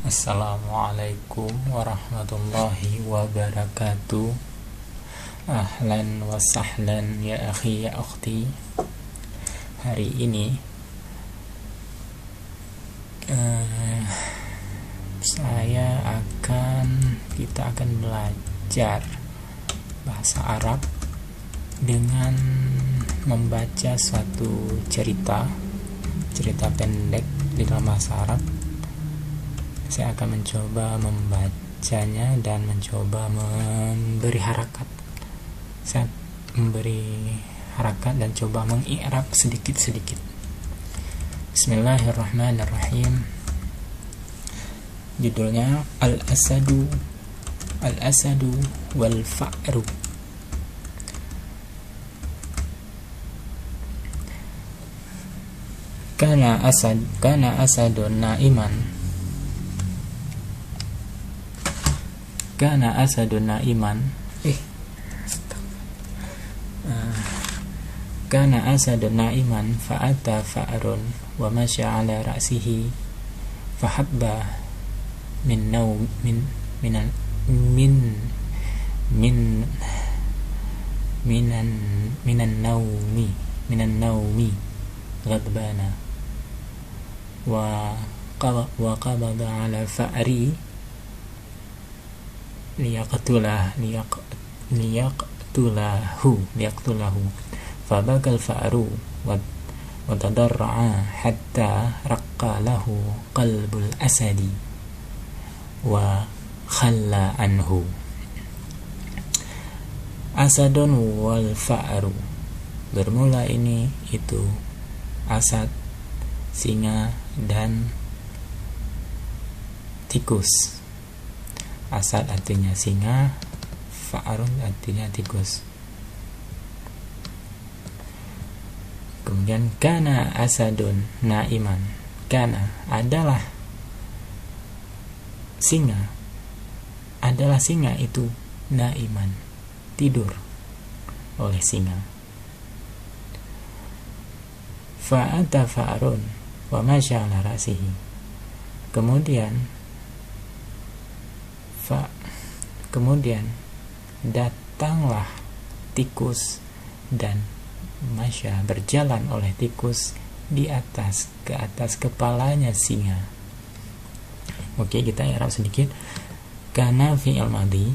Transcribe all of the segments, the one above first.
Assalamualaikum warahmatullahi wabarakatuh. Ahlan wa sahlan ya akhi ya ukhti. Hari ini kita akan belajar bahasa Arab dengan membaca suatu cerita pendek di dalam bahasa Arab. Saya akan mencoba membacanya dan mencoba memberi harakat. Saya memberi harakat dan coba mengi'rab sedikit-sedikit. Bismillahirrahmanirrahim. Judulnya Al-Asadu wal Fa'ru. Kana asadun na'iman. Kana asadun na'iman. Kana asadun na'iman fa'ata fa'run wa masya ala ra'sihi fahabba min naumi ghadbana wa qabada ala fa'ri liyaqtulahu fabakal fa'ru wa tadarra'a hatta raqqa lahu qalbul asadi wa khalla anhu. Asadun wal fa'ru, bermula itu asad, singa dan tikus. Asad artinya singa, fa'run artinya tikus. Kemudian kana asadun na'iman. Kana adalah singa itu na'iman, tidur oleh singa. Fa'ata fa'run wa masya ala ra'sihi. Kemudian datanglah tikus dan masya berjalan oleh tikus ke atas kepalanya singa. Oke, kita i'rab sedikit. Kana fi'il madhi.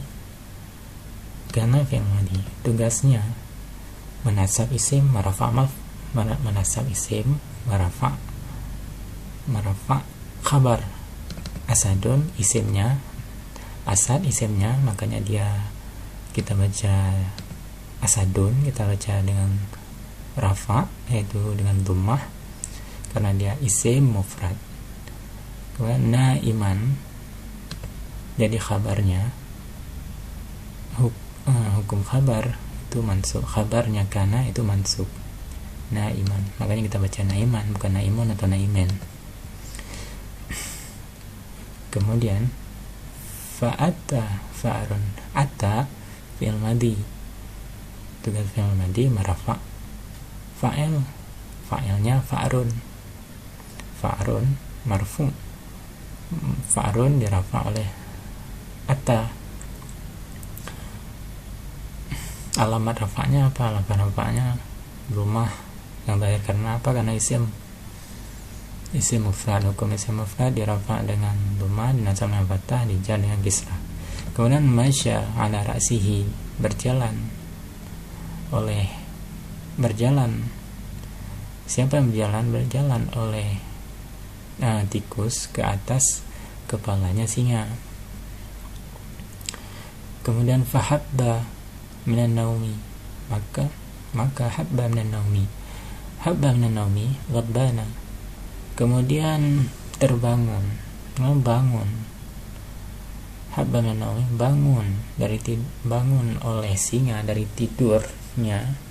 Tugasnya menasab isim merafa khabar. Asadun isimnya, asad isimnya, makanya kita baca asadun, kita baca dengan rafa, yaitu dengan dhammah karena dia isim mufrad. Kemudian na'iman, jadi khabarnya hukum khabar itu mansub, khabarnya kana itu mansub na'iman, makanya kita baca na'iman bukan na'imun atau na'imen. Kemudian fa'ata fa'run, ata fi'il madhi, tugas fi'il madhi merafa fa'ilnya fa'run marfu, fa'run dirafa oleh ata. Alamat rafa'nya apa? Alamat rafa'nya rumah yang terakhir. Karena apa? Karena isim mufrad. Hukum isim mufrad dirafa dengan dhammah, dinasab dengan fathah, dijar dengan kisrah. Kemudian masya ala ra'sihi, berjalan. Siapa yang berjalan oleh tikus ke atas kepalanya singa. Kemudian fahabba minan naumi, maka habba minan naumi ghadbana, kemudian membangun. Habba minan naumi, bangun oleh singa dari tidurnya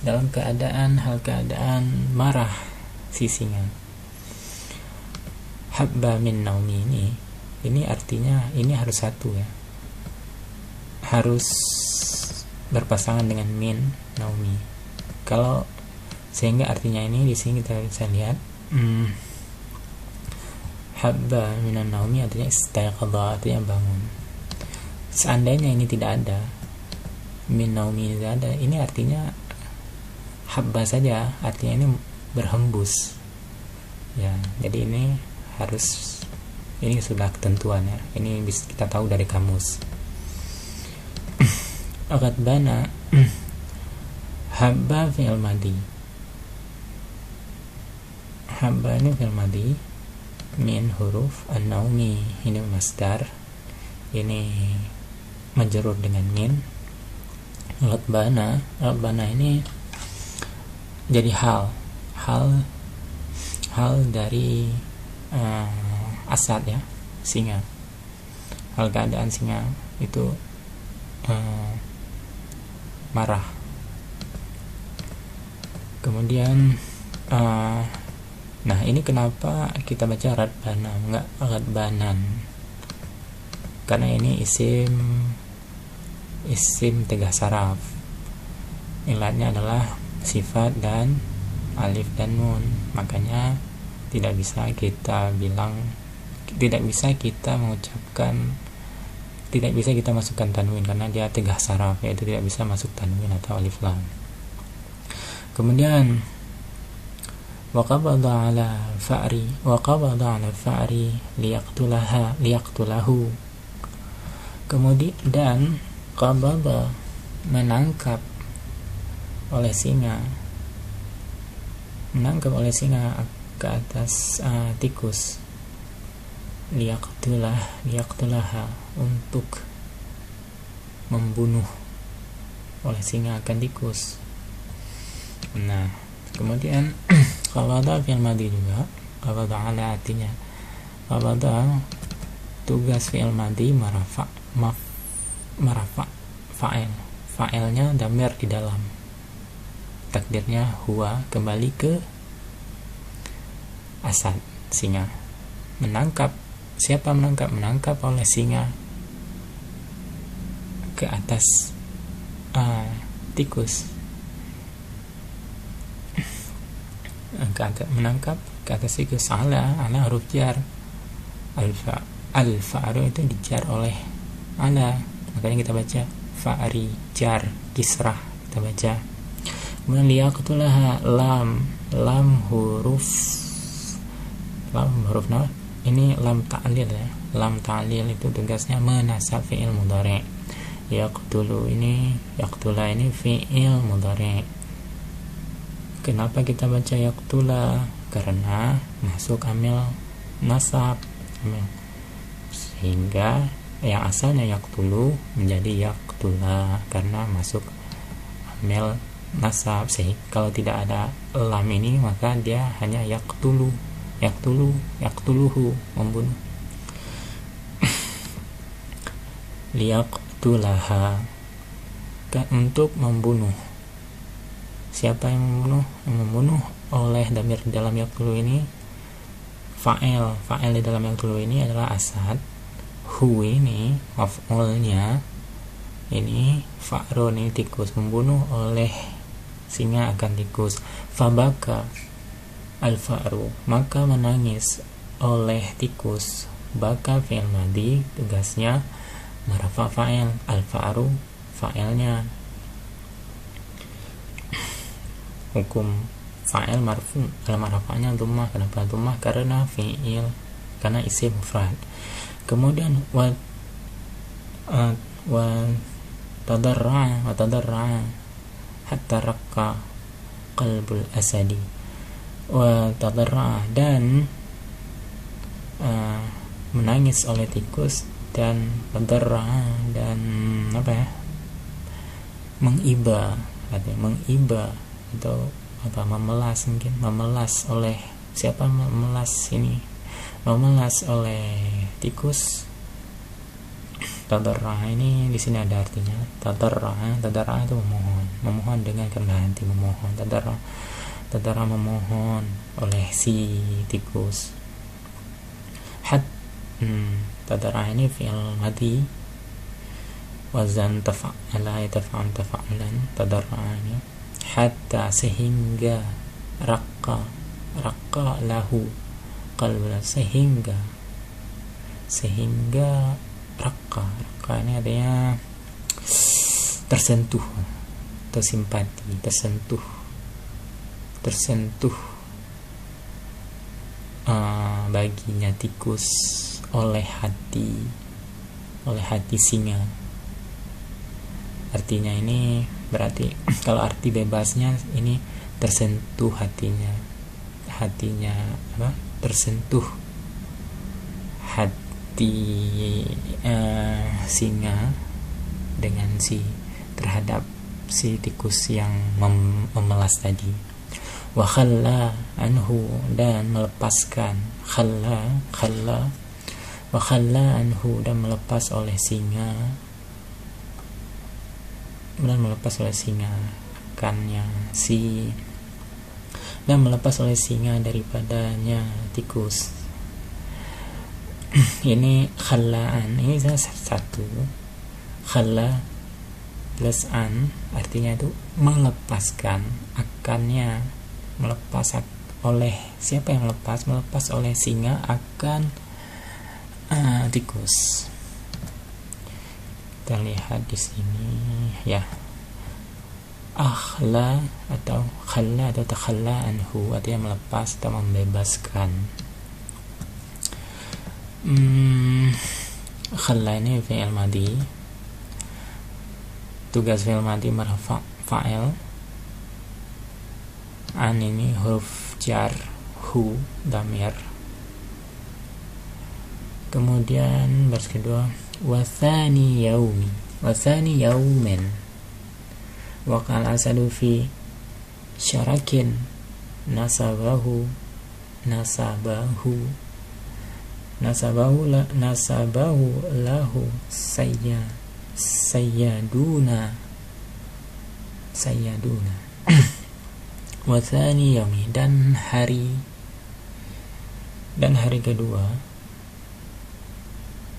dalam keadaan marah si singa. Habba min naumi ini artinya ini harus satu ya, harus berpasangan dengan min naumi. Kalau sehingga artinya ini di sini kita bisa lihat habba minan naumi artinya istayqadha, artinya bangun. Seandainya ini tidak ada, min naumi tidak ada, ini artinya habba saja, artinya ini berhembus ya. Jadi ini harus, ini sudah ketentuan ya, ini bisa kita tahu dari kamus. Ghadbana habba fi'il madi, habba ini fi'il madi min huruf an-naumi, ini masdar, ini majrur dengan min. Ghadbana ini jadi hal dari asad ya, singa. Hal keadaan singa itu marah. Kemudian nah ini kenapa kita baca radbana enggak radbanan, karena ini isim tegah saraf. Ilatnya adalah sifat dan alif dan nun, makanya tidak bisa kita mengucapkan, tidak bisa kita masukkan tanwin karena dia tegah saraf, yaitu tidak bisa masuk tanwin atau alif lam. Kemudian waqabada ala fa'ri liyaqtulahu. Kemudian dan qabada menangkap oleh singa ke atas tikus, liyaqtulaha untuk membunuh oleh singa akan tikus. Nah, kemudian qabada fi'il madi juga, qabada ala artinya qabada tugas fi'il madi marafa fa'ilnya damir di dalam, takdirnya huwa, kembali ke asad, singa. Menangkap, siapa menangkap oleh singa ke atas tikus, menangkap ke atas tikus. Ala huruf jar, al-fa'ru itu dijar oleh ala, makanya kita baca fa'ri jar kisrah, kita baca. Kemudian liyaqtulaha lam huruf nah, ini lam ta'lil ya. Lam ta'lil itu tugasnya menasab fi'il mudhari'. Yaqtula ini fi'il mudhari'. Kenapa kita baca yaqtula? Karena masuk amil nasab, sehingga yang asalnya yaqtulu menjadi yaqtula karena masuk amil nasab. Sehingga kalau tidak ada lam ini maka dia hanya yaqtuluhu, membunuh. Liyaqtulaha, untuk membunuh. Siapa yang membunuh? Yang membunuh oleh damir di dalam yaqtulu ini fa'il di dalam yaqtulu ini adalah asad. Hu ini maf'ulnya, ini fa'run ini tikus, membunuh oleh singa akan tikus. Fabaka al-fa'ru, maka menangis oleh tikus. Baka fi'il madi, tugasnya marafa fa'il, al-fa'ru fa'ilnya. Hukum fa'il marfu, al-marafa'nya dhammah. Kenapa dhammah? Karena fi'il, karena isim mufrad. Kemudian wa tadarra hatta raqqa qalbul asadi. Wa tadarra, dan menangis oleh tikus, dan tadarra, dan mengiba, mengiba atau memelas, mungkin memelas oleh siapa? Memelas oleh tikus. Tadarra ini di sini ada artinya. Tadarra itu memohon dengan kerendahan hati, memohon. Tadarra memohon oleh si tikus. Tadarra ini fi'il madi, wazan tafa'ala tafa'alan. Tadarra ini hatta, sehingga, raqqa lahu qalbul, sehingga sehingga raka ini artinya tersentuh atau simpati, tersentuh baginya tikus oleh hati singa. Artinya ini berarti kalau arti bebasnya ini tersentuh hatinya apa? Tersentuh hati singa dengan terhadap si tikus yang memelas tadi. Wa khalla anhu, dan melepaskan wa khalla anhu, dan melepas oleh singa akannya dan melepas oleh singa daripadanya tikus. Ini khallaan, ini satu khalla plus an artinya itu melepaskan, akannya melepas oleh siapa yang melepas oleh singa akan tikus. Kita lihat di sini ya, akhla atau khalla atau takhalla anhu artinya melepas atau membebaskan. Khalla ini fi'il madhi, tugas fi'il madhi marfa' fa'il, an ini huruf jar, hu dhamir. Kemudian baris kedua wathani yaumin waqal asadu fi syarakin nasabahu lahu sayyaduna wathani yaumi, dan hari kedua,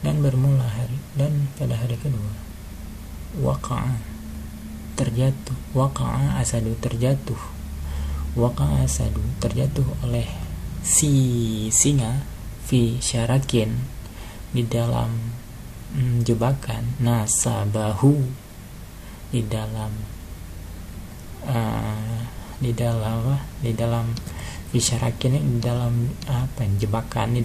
dan bermula hari, dan pada hari kedua waqa'a asadu terjatuh oleh si singa fi syarakin di dalam jebakan, nasabahu di dalam bisyarakin, di dalam jebakan,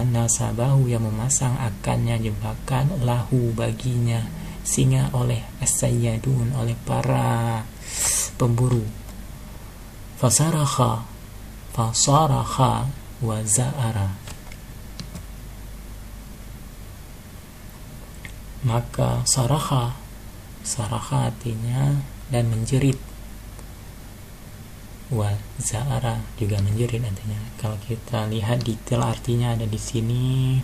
nasabahu yang memasang akannya jebakan, lahu baginya singa, oleh as-sayyadun, oleh para pemburu. Fasaraha wa za'ara, maka saraha artinya dan menjerit, wa za'ara juga menjerit artinya. Kalau kita lihat detail artinya ada di sini.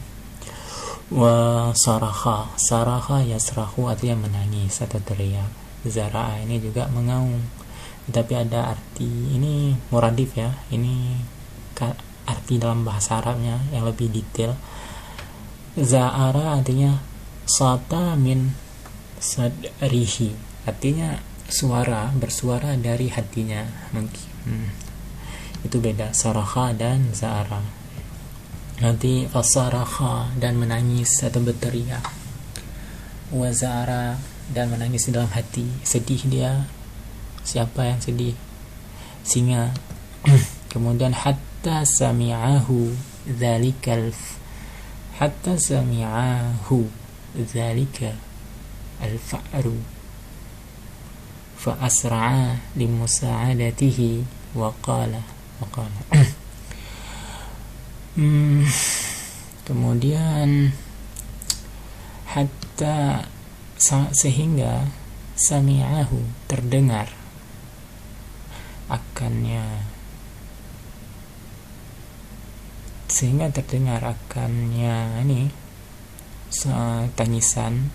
Wa saraha yasrahu artinya menangis atau teriak. Zara'a ini juga mengaung, tapi ada arti ini muradif ya, ini arti dalam bahasa Arabnya yang lebih detail. Za'ara artinya sata min sadrihi, artinya bersuara dari hatinya. Itu beda saraha dan za'ara. Nanti fasaraha dan menangis atau berteriak, wa za'ara dan menangis di dalam hati, sedih dia. Siapa yang sedih? Singa. Kemudian hatta sami'ahu dzalika al-fa'ru fa asra'a limusa'adatihi wa qala kemudian hatta sehingga sami'ahu terdengar akannya, ini tangisan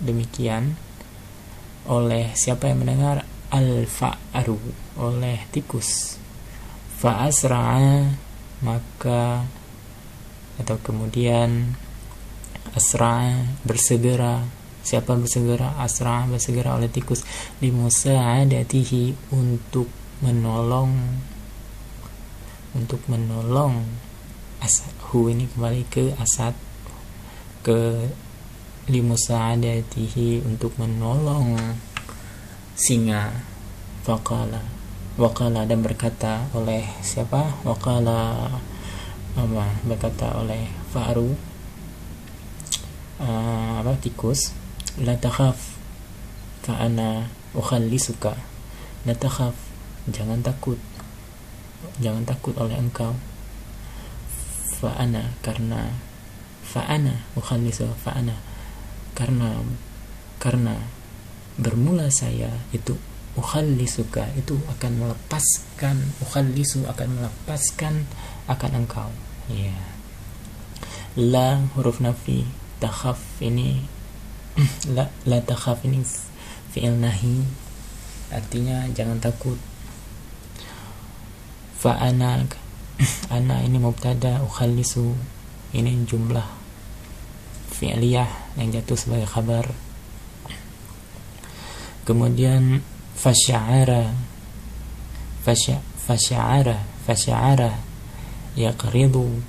demikian oleh siapa yang mendengar? Al-fa'ru, oleh tikus. Fa'asra'a, maka atau kemudian asra'a bersegera. Siapa bersegera? Asra'a bersegera oleh tikus, limusa'adatihi untuk menolong asadhu, ini kembali ke asad, ke limusa'adatihi, untuk menolong singa. Waqala dan berkata oleh siapa? Waqala berkata oleh Fa'ru, tikus, la takhaf fa ana ukhallisuka. La takhaf, jangan takut oleh engkau. Fa ana, karena ukhallisuka, fa ana, karena bermula saya itu ukhallisuka, itu akan melepaskan, ukhallisu akan melepaskan akan engkau. Ya. La huruf nafi, takhaf ini la takhaf ini fi'il nahi, artinya jangan takut. Fa ana ini mubtada, ukhallisu ini jumlah fi'liyah yang jatuh sebagai khabar. Kemudian fasya'ara yaqridu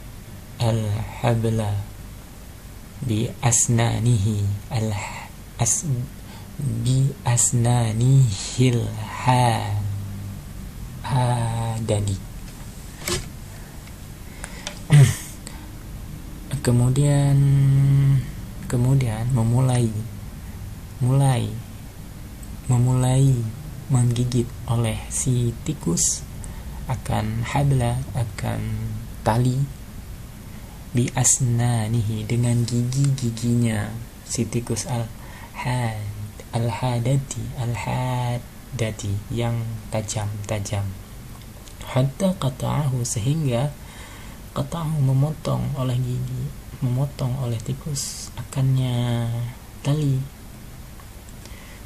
al-habla bi asnanihi asnanihil hadadi. Kemudian memulai menggigit oleh si tikus akan habla, akan tali, bi asnanihi, dengan gigi-giginya si tikus al-hadati yang tajam. Hatta qata'ahu, sehingga qata'ahu memotong oleh tikus akannya tali.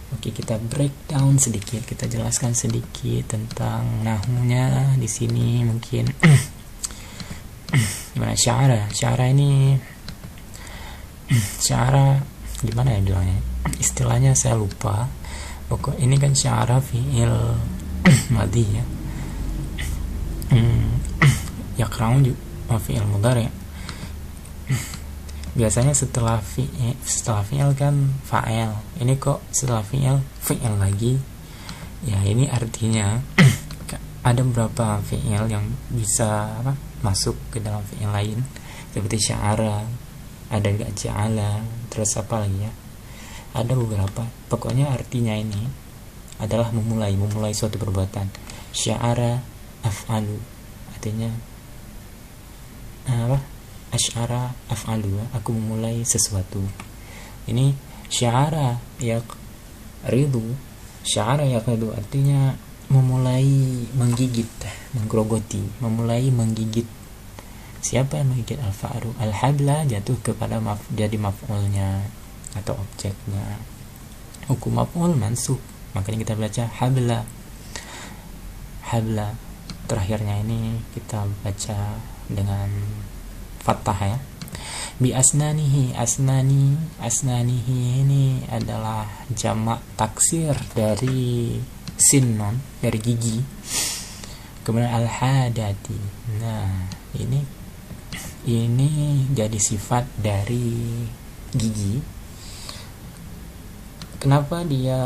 Oke, kita breakdown sedikit, kita jelaskan sedikit tentang nahmunya di sini. Mungkin gimana sya'ara ini, sya'ara gimana ya bilangnya, istilahnya saya lupa. Pokok ini kan sya'ara fi'il madhi ya. Yaqra'u juga fi'il mudhari'. Biasanya setelah fi'il kan fa'il. Ini kok setelah fi'il lagi. Ya, ini artinya ada beberapa fi'il yang bisa masuk ke dalam fi'il lain, seperti sya'ara, ada juga ja'ala, terus apa lagi ya? Ada beberapa. Pokoknya artinya ini adalah memulai suatu perbuatan. Sya'ara af'alu, artinya asy'ara af'alu, aku memulai sesuatu. Ini sya'ara yaqridu artinya memulai menggigit, menggerogoti, memulai menggigit. Siapa yang menggigit? Al-fa'ru. Al-habla jatuh kepada jadi maf'ulnya atau objeknya. Hukum maf'ul mansub, makanya kita baca habla. Terakhirnya ini kita baca dengan fathah ya. Bi asnanihi, asnanihi ini adalah jamak taksir dari sinnon, dari gigi. Kemudian al-hadati. Nah, ini jadi sifat dari gigi. Kenapa dia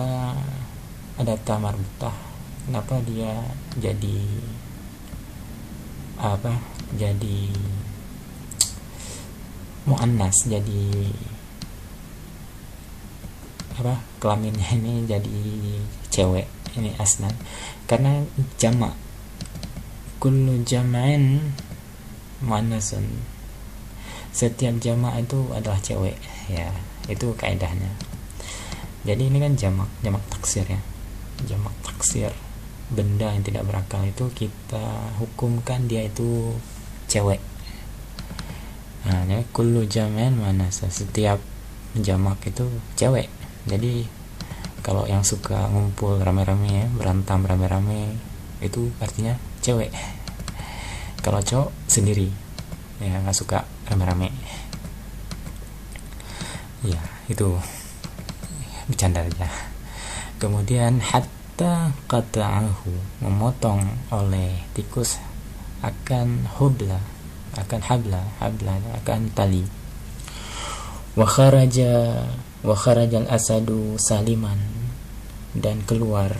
ada ta marbutah? Kenapa dia jadi muannas, jadi kelaminnya ini jadi cewek, ini asnan, karena jamak, kullu jam'in muannasun, setiap jamak itu adalah cewek ya, itu kaidahnya. Jadi ini kan jamak taksir ya, jamak taksir, benda yang tidak berakal itu kita hukumkan dia itu cewek. Nah, ya, kullu jam'in muannas, setiap jamak itu cewek. Jadi kalau yang suka ngumpul rame-rame ya, berantem rame-rame, itu artinya cewek. Kalau cowok sendiri ya, nggak suka rame-rame ya, itu bercanda aja. Kemudian hatta qata'ahu, memotong oleh tikus akan habla, akan tali. Wa kharaja wa kharajal asadu saliman, dan keluarlah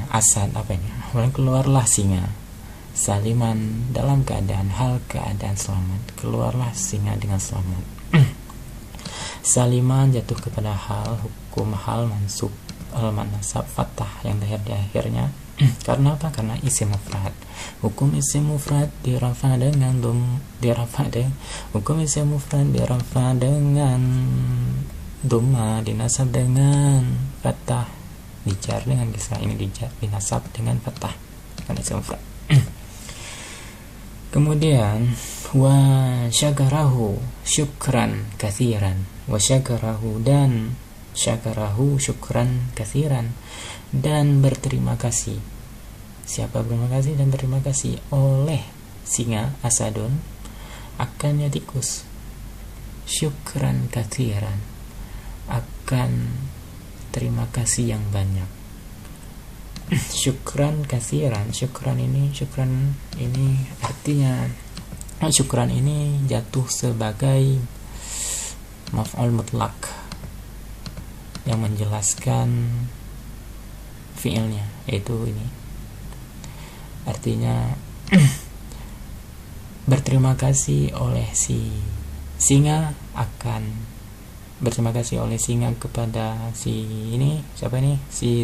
asad keluarlah singa saliman dalam keadaan selamat. Keluarlah singa dengan selamat. Saliman jatuh kepada hal, hukum hal mansub al-manasab fathah yang lahir di akhirnya. Karena apa? Karena isim mufrad. Hukum isim mufrad dirafa dengan hukum isim mufrad dirafa dengan dhamma, dinasab dengan fathah, dijar dengan kisah ini dinasab dengan fathah karena isim mufrad. Kemudian wa syakarahu syukran katsiran, wa syakarahu dan syakarahu syukran katsiran, dan berterima kasih. Siapa berterima kasih dan terima kasih oleh singa asadun akan tikus, syukran katsiran, akan terima kasih yang banyak. Syukran katsiran, syukran ini artinya syukran ini jatuh sebagai maf'ul mutlak yang menjelaskan fiilnya, yaitu ini artinya berterima kasih oleh si singa kepada si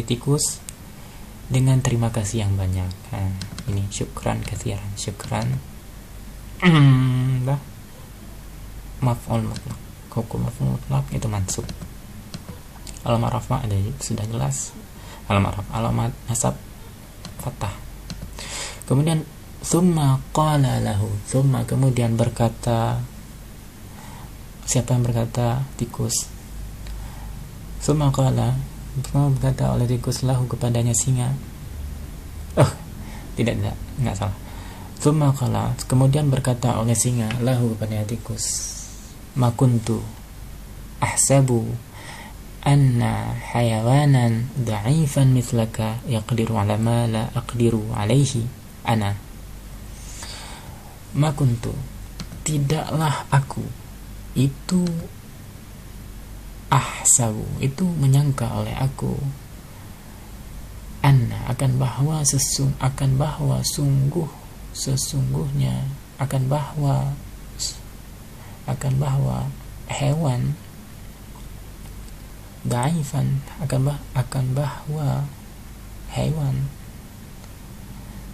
tikus dengan terima kasih yang banyak. Ini syukran katsiran, syukran maf'ul mutlak, hukum maf'ul mutlak itu mansub. Alamat rafa ada sudah jelas, alamat nasab fathah. Kemudian summa qala lahu, summa kemudian berkata, siapa yang berkata? Tikus. Summa qala, berkata oleh tikus lahu kepadanya singa. Tidak salah. Summa qala, kemudian berkata oleh singa lahu kepadanya tikus, ma kuntu ahsabu anna hayawanan da'ifan mithlaka yaqdiru ala ma la aqdiru alaihi ana. Ma kuntu, tidaklah aku itu ahsabu, itu menyangka oleh aku, anna akan bahwa sesungguhnya akan bahwa hewan da'ifan, akan bahwa hewan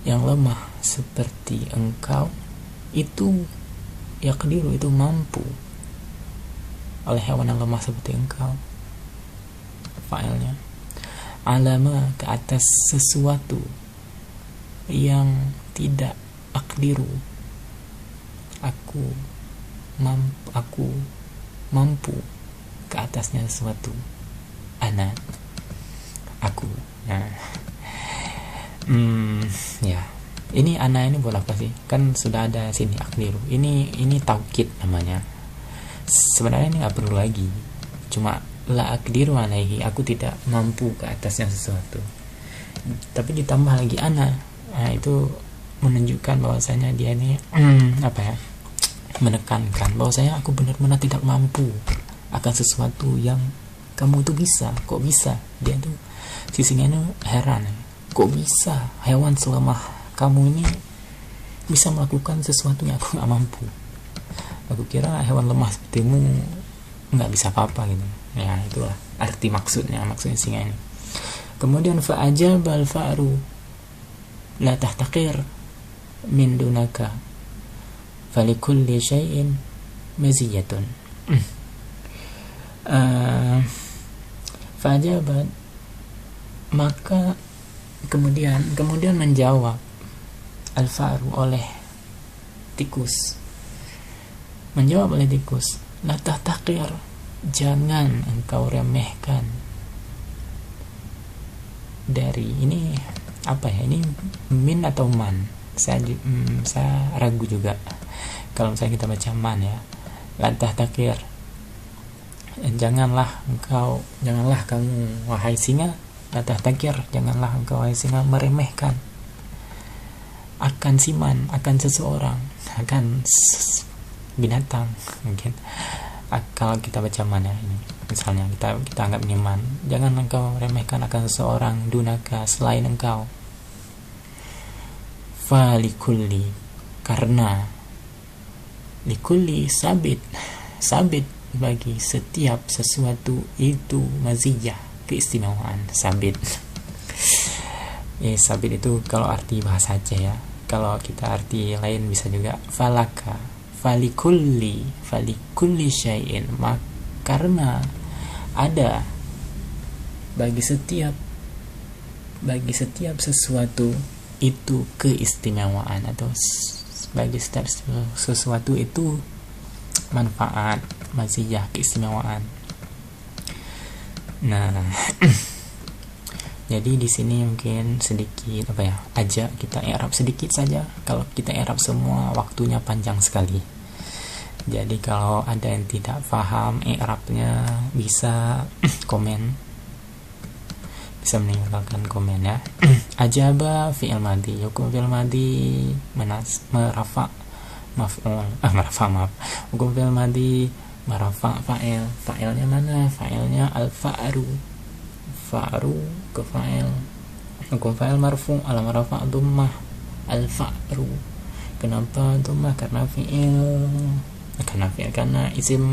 yang lemah seperti engkau itu yaqdiru, itu mampu, oleh hewan yang lemah seperti engkau. Failnya alama, ke atas sesuatu yang tidak aqdiru, aku mampu ke atasnya sesuatu. Ana, aku. Nah, ya. Ini ana ini buat apa sih? Kan sudah ada sini aqdiru. Ini taukid namanya. Sebenarnya ini nggak perlu lagi. Cuma la aqdiru alaihi, aku tidak mampu ke atasnya sesuatu. Tapi ditambah lagi ana. Nah, itu menunjukkan bahwasanya dia ini menekankan bahwasanya aku benar-benar tidak mampu akan sesuatu yang kamu itu bisa. Kok bisa? Dia tuh sisinya heran, kok bisa hewan selemah kamu ini bisa melakukan sesuatu yang aku gak mampu. Aku kira hewan lemah sepertimu gak bisa apa-apa gitu. Ya itulah arti maksudnya singa ini. Kemudian fa'ajabal fa'ru la tahtaqir min dunaka falikulli syai'in maziyatun. Fajabat, maka kemudian menjawab al-faru oleh tikus, la tahtaqir, jangan engkau remehkan. Dari ini apa ya, ini min atau man, saya ragu juga kalau misalnya kita baca man ya. La tahtaqir, janganlah kamu wahai singa, la tahtaqir, janganlah engkau wahai singa meremehkan akan siman, akan seseorang. kan binatang mungkin. Kalau kita baca mana ini, misalnya kita anggap ini man, jangan engkau remehkan akan seseorang dunaka selain engkau. Falikulli, karena likulli sabit bagi setiap sesuatu itu maziyah, keistimewaan. Sabit sabit itu kalau arti bahasa aja ya. Kalau kita arti lain bisa juga falaka, falikulli syai'in, karena ada bagi setiap sesuatu itu keistimewaan, atau bagi setiap sesuatu itu manfaat, maziyah, keistimewaan. Nah, jadi di sini mungkin sedikit aja kita i'rab sedikit saja. Kalau kita i'rab semua waktunya panjang sekali. Jadi kalau ada yang tidak paham i'rabnya bisa komen, bisa meninggalkan komen ya. Ajaba fi'il madhi, hukum fi'il madhi merafa maf'ul, hukum fi'il madhi merafa fa'il. Fa'ilnya mana? Fa'ilnya al-fa'ru ke fa'il. Hukum fa'il marfu, al-marfa dhammah al-fa'ru. Kenapa dhammah? Karena isim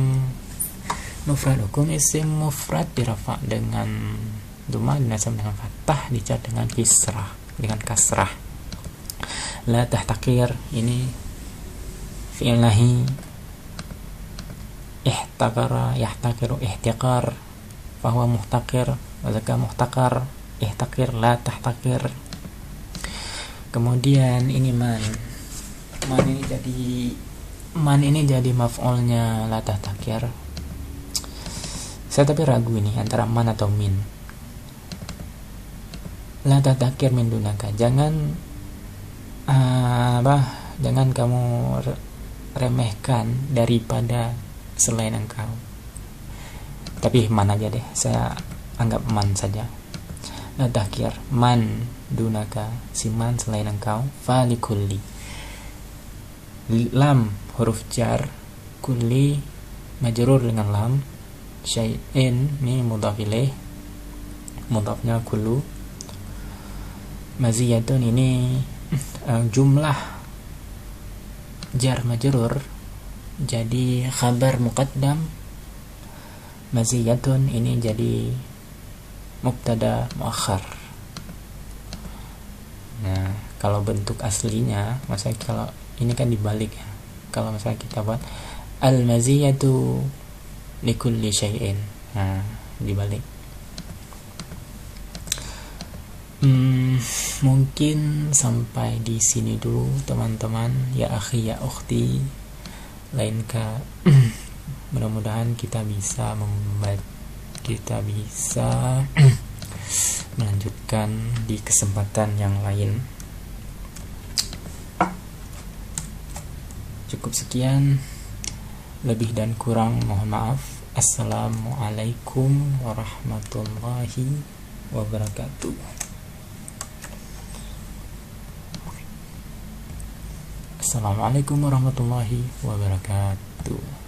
mufrad. Hukum isim mufrad dirafa dengan dhammah, dinasab dengan fathah, dijar dengan kasrah. La tahtakir, ini fi'il nahi. Ihtakara yahtakiru ihtiqar, fahuwa muhtakir, wazaka muhtakar. Ihtakir, la tahtakir. Kemudian ini man ini jadi maf'ulnya la tahtakir. Saya tapi ragu ini antara man atau min. La tahtakir min dunaka, jangan kamu remehkan daripada selain engkau. Tapi man aja deh, saya anggap man saja. La tahkir man dunaka, si man selain engkau. Falikulli, lam huruf jar, kulli majrur dengan lam, syai'in ini mudhaf ilaih, mudhafnya kullu. Maziyatun ini jumlah jar majrur, jadi khabar muqaddam. Maziyatun ini jadi mubtada muakhar. Nah, kalau bentuk aslinya, maksudnya kalau ini kan dibalik ya. Kalau misalnya kita buat al-maziyatu likulli syai'in, nah dibalik. Mungkin sampai di sini dulu teman-teman, ya akhi ya ukhti. Mudah-mudahan kita bisa melanjutkan di kesempatan yang lain. Cukup sekian, lebih dan kurang mohon maaf. Assalamualaikum warahmatullahi wabarakatuh. Assalamualaikum warahmatullahi wabarakatuh.